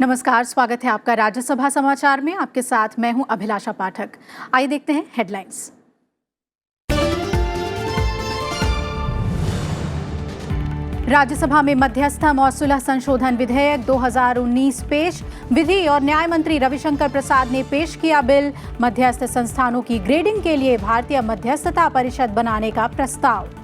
नमस्कार, स्वागत है आपका राज्यसभा समाचार में। आपके साथ मैं हूं अभिलाषा पाठक। आइए देखते हैं हेडलाइंस। राज्यसभा में मध्यस्थम और सुलह संशोधन विधेयक 2019 पेश। विधि और न्याय मंत्री रविशंकर प्रसाद ने पेश किया बिल। मध्यस्थ संस्थानों की ग्रेडिंग के लिए भारतीय मध्यस्थता परिषद बनाने का प्रस्ताव।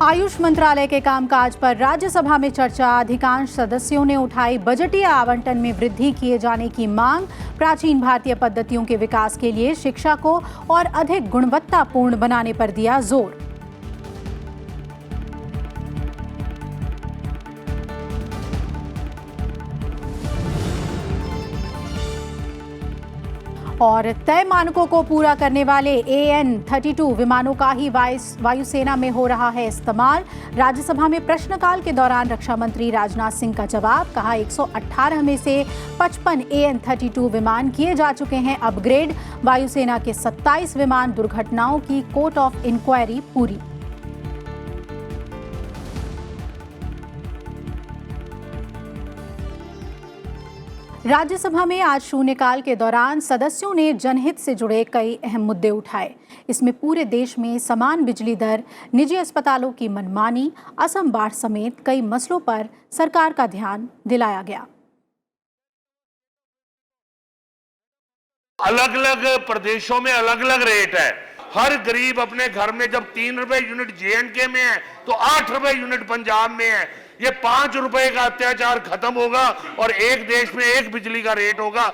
आयुष मंत्रालय के कामकाज पर राज्यसभा में चर्चा। अधिकांश सदस्यों ने उठाई बजटीय आवंटन में वृद्धि किए जाने की मांग। प्राचीन भारतीय पद्धतियों के विकास के लिए शिक्षा को और अधिक गुणवत्तापूर्ण बनाने पर दिया जोर। और तय मानकों को पूरा करने वाले AN-32 विमानों का ही वायुसेना में हो रहा है इस्तेमाल। राज्यसभा में प्रश्नकाल के दौरान रक्षा मंत्री राजनाथ सिंह का जवाब। कहा 118 में से 55 AN-32 विमान किए जा चुके हैं अपग्रेड। वायुसेना के 27 विमान दुर्घटनाओं की कोर्ट ऑफ इंक्वायरी पूरी। राज्यसभा में आज शून्यकाल के दौरान सदस्यों ने जनहित से जुड़े कई अहम मुद्दे उठाए। इसमें पूरे देश में समान बिजली दर, निजी अस्पतालों की मनमानी, असम बाढ़ समेत कई मसलों पर सरकार का ध्यान दिलाया गया। अलग अलग प्रदेशों में अलग अलग रेट है। हर गरीब अपने घर में जब 3 रुपए यूनिट J&K में है तो 8 रुपए यूनिट पंजाब में है। ये 5 रुपए का अत्याचार खत्म होगा और एक देश में एक बिजली का रेट होगा।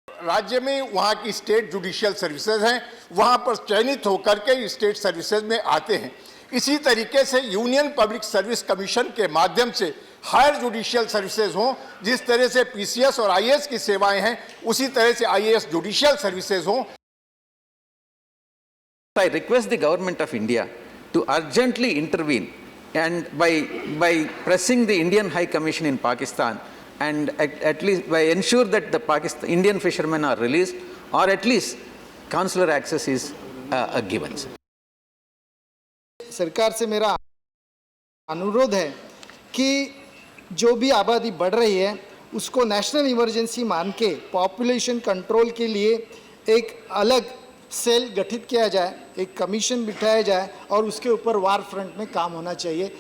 राज्य में वहाँ की स्टेट जुडिशियल सर्विसेज हैं, वहाँ पर चयनित होकर के स्टेट सर्विसेज में आते हैं। इसी तरीके से यूनियन पब्लिक सर्विस कमीशन के माध्यम से हायर जुडिशियल सर्विसेज हों। जिस तरह से PCS और IAS की सेवाएं हैं, उसी तरह से IAS जुडिशियल सर्विसेज हों। I request the government of India to urgently intervene and by pressing the Indian High Commission in Pakistan and at least by ensure that the Indian fishermen are released or at least consular access is given. सरकार से मेरा अनुरोध है कि जो भी आबादी बढ़ रही है उसको नेशनल इमरजेंसी मान के पॉपुलेशन कंट्रोल के लिए एक अलग सेल गठित किया जाए, एक कमीशन बिठाया जाए और उसके ऊपर वार फ्रंट में काम होना चाहिए।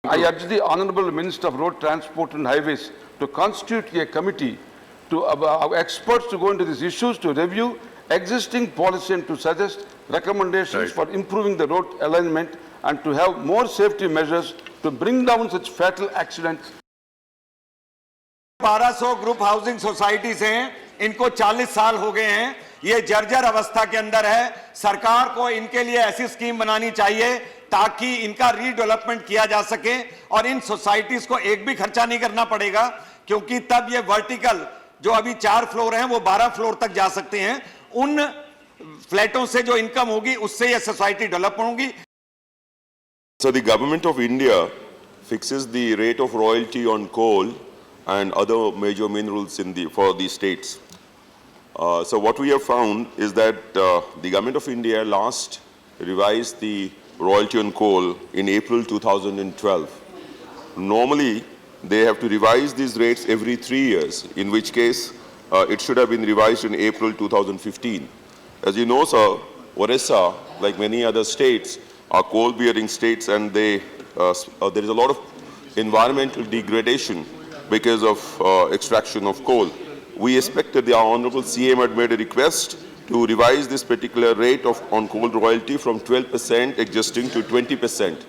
I urge the Honorable Minister of Road Transport and Highways to constitute a committee to experts to go into these issues, to review existing policy and to suggest recommendations for improving the road alignment and to have more safety measures to bring down such fatal accidents. 1200 group housing societies हैं, इनको 40 साल हो गए हैं, ये जर्जर अवस्था के अंदर है। सरकार को इनके लिए ऐसी स्कीम बनानी चाहिए ताकि इनका रीडेवलपमेंट किया जा सके और इन सोसाइटीज को एक भी खर्चा नहीं करना पड़ेगा, क्योंकि तब ये वर्टिकल जो अभी 4 फ्लोर हैं वो 12 फ्लोर तक जा सकते हैं। उन फ्लैटों से जो इनकम होगी उससे ये सोसाइटी डेवलप होगी। So the government of India fixes the rate of royalty on coal and other major minerals for the states. So what we have found is that the government of India last revised the royalty on coal in April 2012. Normally, they have to revise these rates every 3 years, in which case it should have been revised in April 2015. As you know, sir, Orissa, like many other states, are coal-bearing states, and there is a lot of environmental degradation because of extraction of coal. We expected the Honorable CM had made a request to revise this particular rate on coal royalty from 12% existing to 20%.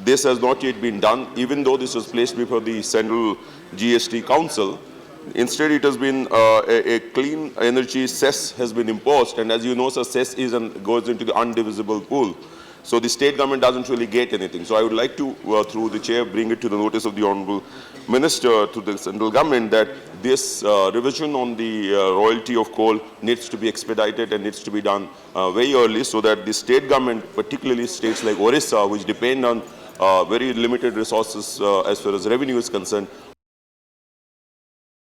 This has not yet been done, even though this was placed before the Central GST Council. Instead, it has been a clean energy cess has been imposed, and as you know, sir, cess goes into the undivisible pool. So the state government doesn't really get anything. So I would like to, through the chair, bring it to the notice of the Honorable Minister, to the central government, that this revision on the royalty of coal needs to be expedited and needs to be done very early, so that the state government, particularly states like Orissa, which depend on very limited resources as far as revenue is concerned.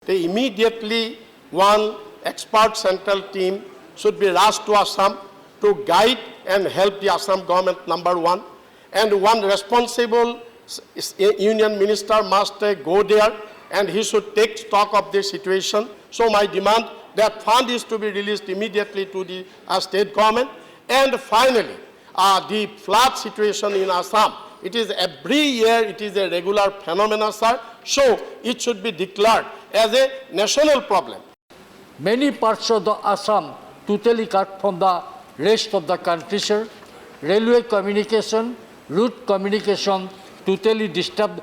They immediately want expert central team should be rushed to Assam to guide and help the Assam government, number one. And one responsible union minister must go there and he should take stock of the situation. So my demand that fund is to be released immediately to the state government. And finally, the flood situation in Assam, it is every year, it is a regular phenomenon, sir. So it should be declared as a national problem. Many parts of the Assam totally cut from the rest of the country, sir. Railway communication, route communication totally disturbed,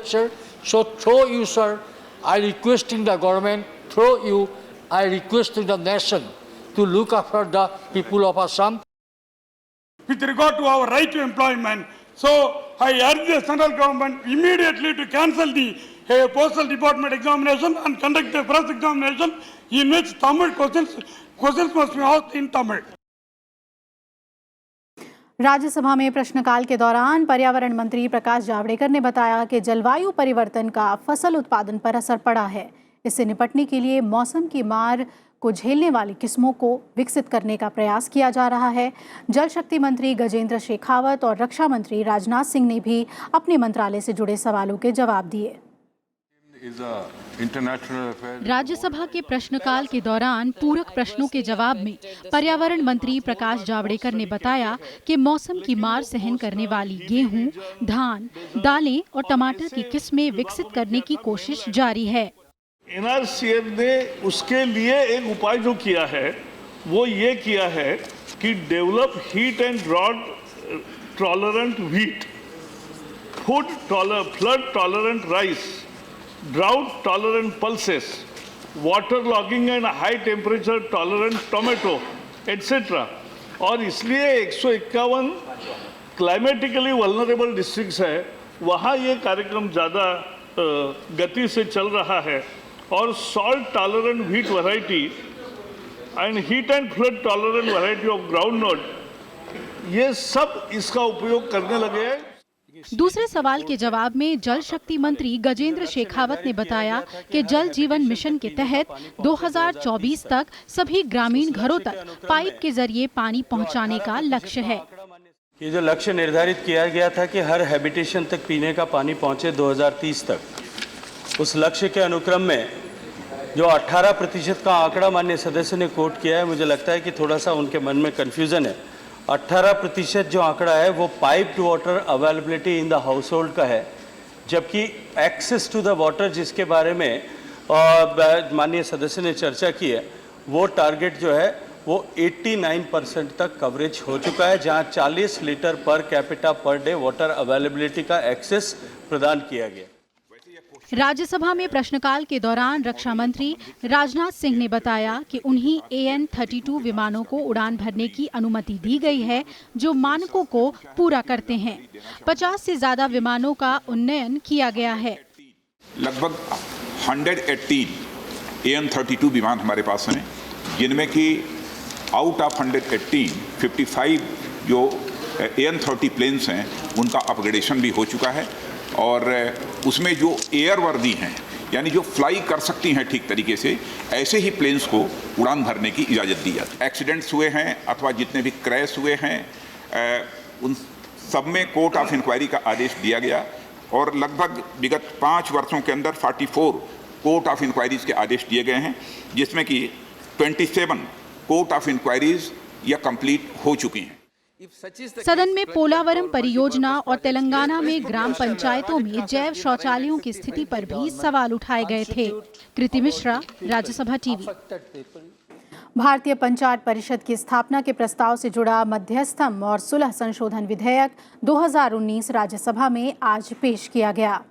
sir. So through you, sir, I requesting the government, through you, I requesting the nation to look after the people of Assam. With regard to our right to employment, so I urge the central government immediately to cancel the postal department examination and conduct the first examination in which Tamil questions must be asked in Tamil. Rajya Sabha में प्रश्नकाल के दौरान पर्यावरण मंत्री प्रकाश जावड़ेकर ने बताया कि जलवायु परिवर्तन का फसल उत्पादन पर असर पड़ा है। इससे निपटने के लिए मौसम की मार को झेलने वाली किस्मों को विकसित करने का प्रयास किया जा रहा है। जल शक्ति मंत्री गजेंद्र शेखावत और रक्षा मंत्री राजनाथ सिंह ने भी अपने मंत्रालय से जुड़े सवालों के जवाब दिए। राज्यसभा के प्रश्नकाल के दौरान पूरक प्रश्नों के जवाब में पर्यावरण मंत्री प्रकाश जावड़ेकर ने बताया कि मौसम की मार सहन करने वाली गेहूं, धान, दालें और टमाटर की किस्में विकसित करने की कोशिश जारी है। एनआरसीएफ ने उसके लिए एक उपाय जो किया है वो ये किया है कि develop heat and drought tolerant wheat, flood tolerant rice, drought tolerant pulses, water logging and high temperature tolerant tomato, etc. और इसलिए 151 क्लाइमेटिकली वल्नरेबल डिस्ट्रिक्ट्स है, वहाँ ये कार्यक्रम ज़्यादा गति से चल रहा है। और salt tolerant wheat variety and heat and flood tolerant variety of groundnut, ये सब इसका उपयोग करने लगे हैं। दूसरे सवाल के जवाब में जल शक्ति मंत्री गजेंद्र शेखावत ने बताया कि जल जीवन मिशन के तहत 2024 तक सभी ग्रामीण घरों तक पाइप के जरिए पानी पहुंचाने का लक्ष्य है। ये जो लक्ष्य निर्धारित किया गया था कि हर हैबिटेशन तक पीने का पानी पहुंचे 2030 तक, उस लक्ष्य के अनुक्रम में जो 18% का आंकड़ा माननीय सदस्य ने कोट किया है, मुझे लगता है कि थोड़ा सा उनके मन में कन्फ्यूजन है। 18% जो आंकड़ा है वो piped water availability in the house hold का है, जबकि एक्सेस टू द वाटर जिसके बारे में माननीय सदस्य ने चर्चा की है, वो टारगेट जो है वो 89% तक कवरेज हो चुका है, जहां 40 litre per capita per day water availability का एक्सेस प्रदान किया गया। राज्यसभा में प्रश्नकाल के दौरान रक्षा मंत्री राजनाथ सिंह ने बताया कि उन्हीं AN-32 विमानों को उड़ान भरने की अनुमति दी गई है जो मानकों को पूरा करते हैं। 50 से ज्यादा विमानों का उन्नयन किया गया है। लगभग 118 AN-32 विमान हमारे पास हैं, जिनमें कि आउट ऑफ 118 55 जो AN-30 प्लेन्स हैं उनका अपग्रेडेशन भी हो चुका है और उसमें जो एयर वर्दी हैं यानी जो फ्लाई कर सकती हैं ठीक तरीके से, ऐसे ही प्लेन्स को उड़ान भरने की इजाज़त दी जाती है। एक्सीडेंट्स हुए हैं अथवा जितने भी क्रैश हुए हैं उन सब में कोर्ट ऑफ इंक्वायरी का आदेश दिया गया और लगभग विगत 5 वर्षों के अंदर 44 कोर्ट ऑफ इंक्वायरीज के आदेश दिए गए हैं, जिसमें कि 27 कोर्ट ऑफ इंक्वायरीज या कंप्लीट हो चुकी हैं। सदन में पोलावरम परियोजना और तेलंगाना में ग्राम पंचायतों में जैव शौचालयों की स्थिति पर भी सवाल उठाए गए थे। कृति मिश्रा, राज्यसभा टीवी। भारतीय पंचायत परिषद की स्थापना के प्रस्ताव से जुड़ा मध्यस्थम और सुलह संशोधन विधेयक 2019 राज्यसभा में आज पेश किया गया।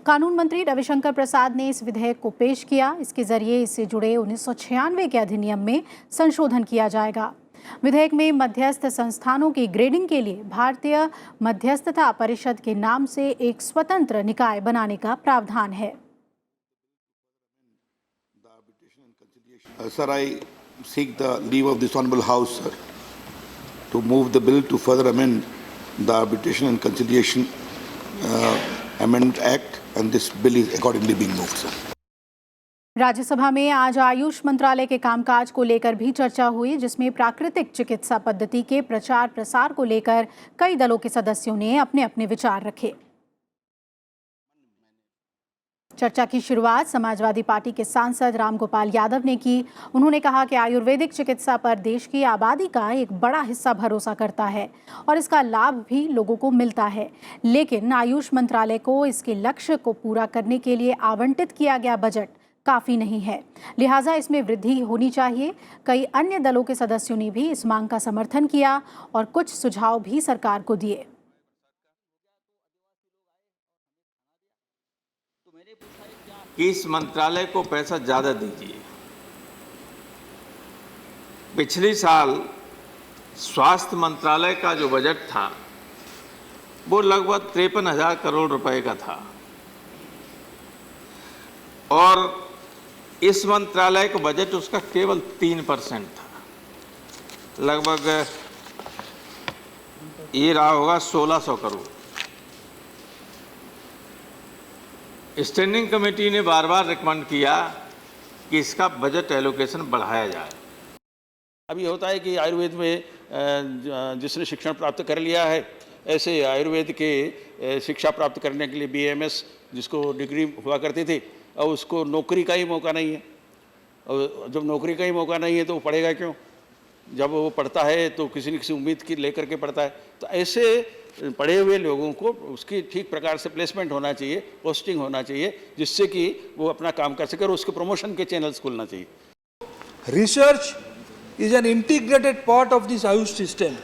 कानून मंत्री रविशंकर प्रसाद ने इस विधेयक को पेश किया। इसके जरिए इससे जुड़े 1996 के अधिनियम में संशोधन किया जाएगा। विधेयक में मध्यस्थ संस्थानों की ग्रेडिंग के लिए भारतीय मध्यस्थता परिषद के नाम से एक स्वतंत्र निकाय बनाने का प्रावधान है। Sir, I seek the leave of this honourable House, sir, to move the bill to further amend the Arbitration and Conciliation Amendment Act, and this bill is accordingly being moved, sir. Rajya Sabha में आज आयुष मंत्रालय के कामकाज को लेकर भी चर्चा हुई, जिसमें प्राकृतिक चिकित्सा पद्धति के प्रचार प्रसार को लेकर कई दलों के सदस्यों ने अपने अपने विचार रखे। चर्चा की शुरुआत समाजवादी पार्टी के सांसद रामगोपाल यादव ने की। उन्होंने कहा कि आयुर्वेदिक चिकित्सा पर देश की आबादी का एक बड़ा हिस्सा भरोसा करता है और इसका लाभ भी लोगों को मिलता है, लेकिन आयुष मंत्रालय को इसके लक्ष्य को पूरा करने के लिए आवंटित किया गया बजट काफी नहीं है, लिहाजा इसमें वृद्धि होनी चाहिए। कई अन्य दलों के सदस्यों ने भी इस मांग का समर्थन किया और कुछ सुझाव भी सरकार को दिए। इस मंत्रालय को पैसा ज़्यादा दीजिए। पिछले साल स्वास्थ्य मंत्रालय का जो बजट था वो लगभग 53,000 करोड़ रुपए का था और इस मंत्रालय का बजट उसका केवल 3% था। लगभग ये रहा होगा 1,600 करोड़। स्टैंडिंग कमेटी ने बार बार रिकमेंड किया कि इसका बजट एलोकेशन बढ़ाया जाए। अभी होता है कि आयुर्वेद में जिसने शिक्षण प्राप्त कर लिया है, ऐसे आयुर्वेद के शिक्षा प्राप्त करने के लिए BAMS जिसको डिग्री हुआ करती थी, और उसको नौकरी का ही मौका नहीं है। और जब नौकरी का ही मौका नहीं है तो वो पढ़ेगा क्यों? जब वो पढ़ता है तो किसी न किसी उम्मीद की लेकर के पढ़ता है। तो ऐसे पढ़े हुए लोगों को उसकी ठीक प्रकार से प्लेसमेंट होना चाहिए, पोस्टिंग होना चाहिए, जिससे कि वो अपना काम कर सके और उसके प्रमोशन के चैनल्स खुलना चाहिए। Research is an integrated part of this Ayush system.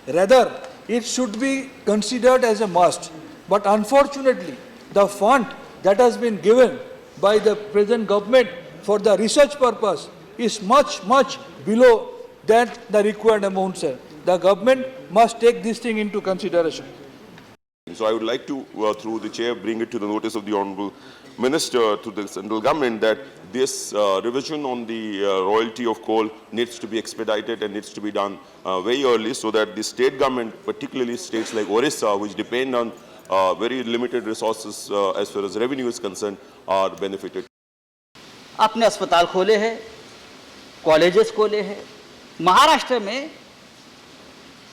Rather, it should be considered as a must. But unfortunately, the fund that has been given by the present government for the research purpose is much below than the required amount, sir. The government must take this thing into consideration. So I would like to, through the chair, bring it to the notice of the Honourable Minister to the central government that this revision on the royalty of coal needs to be expedited and needs to be done very early, so that the state government, particularly states like Orissa, which depend on very limited resources as far as revenue is concerned, are benefited. आपने अस्पताल खोले हैं, colleges खोले हैं। महाराष्ट्र में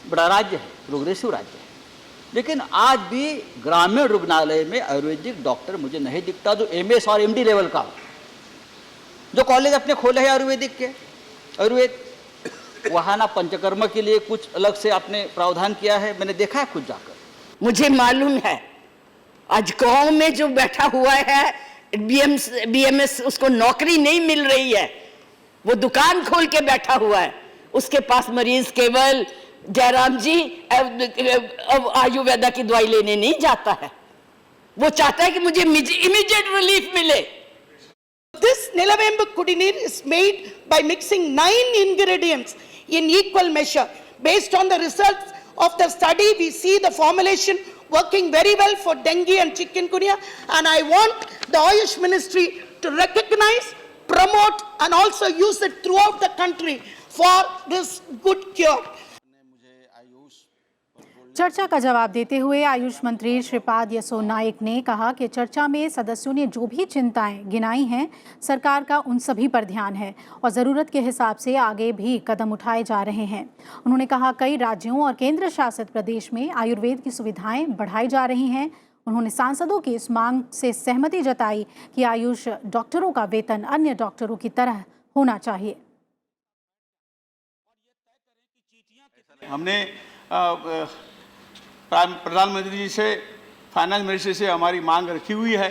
बड़ा राज्य है, प्रोग्रेसिव राज्य है, लेकिन आज भी ग्रामीण रुग्णालय में आयुर्वेदिक डॉक्टर मुझे नहीं दिखता जो MS और MD लेवल का हो। जो कॉलेज अपने खोले हैं आयुर्वेदिक के, आयुर्वेद वहाँ ना पंचकर्म के लिए कुछ अलग से आपने प्रावधान किया है, मैंने देखा है खुद जाकर। मुझे मालूम है आज गांव में जो बैठा हुआ है BMS, उसको नौकरी नहीं मिल रही है, वो दुकान खोल के बैठा हुआ है, उसके पास मरीज केवल जयराम जी आयुर्वेदा की दवाई लेने नहीं जाता है, वो चाहता है कि मुझे इमीडिएट रिलीफ मिले। This Nilavembu Kudineer is made by mixing 9 ingredients in equal measure. Based on the results of the study, we see the formulation working very well for dengue and chikungunya, and I want the Ayush Ministry to recognize, promote and also use it throughout the country for this good cure. चर्चा का जवाब देते हुए आयुष मंत्री श्रीपाद यसो नाइक ने कहा कि चर्चा में सदस्यों ने जो भी चिंताएं गिनाई हैं, सरकार का उन सभी पर ध्यान है और ज़रूरत के हिसाब से आगे भी कदम उठाए जा रहे हैं। उन्होंने कहा कई राज्यों और केंद्र शासित प्रदेश में आयुर्वेद की सुविधाएं बढ़ाई जा रही हैं। उन्होंने सांसदों की इस मांग से सहमति जताई कि आयुष डॉक्टरों का वेतन अन्य डॉक्टरों की तरह होना चाहिए। हमने प्रधानमंत्री जी से, फाइनेंस मिनिस्ट्री से हमारी मांग रखी हुई है।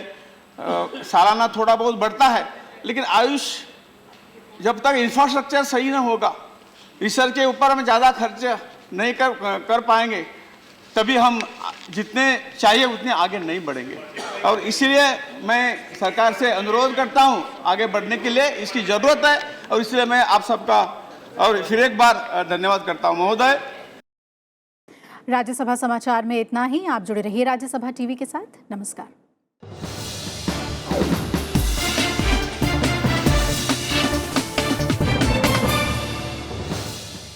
सालाना थोड़ा बहुत बढ़ता है, लेकिन आयुष जब तक इंफ्रास्ट्रक्चर सही ना होगा, रिसर्च के ऊपर हम ज़्यादा खर्च नहीं कर पाएंगे, तभी हम जितने चाहिए उतने आगे नहीं बढ़ेंगे। और इसीलिए मैं सरकार से अनुरोध करता हूँ आगे बढ़ने के लिए, इसकी ज़रूरत है और इसलिए मैं आप सबका और फिर एक बार धन्यवाद करता हूँ महोदय। राज्यसभा समाचार में इतना ही। आप जुड़े रहिए राज्यसभा टीवी के साथ। नमस्कार।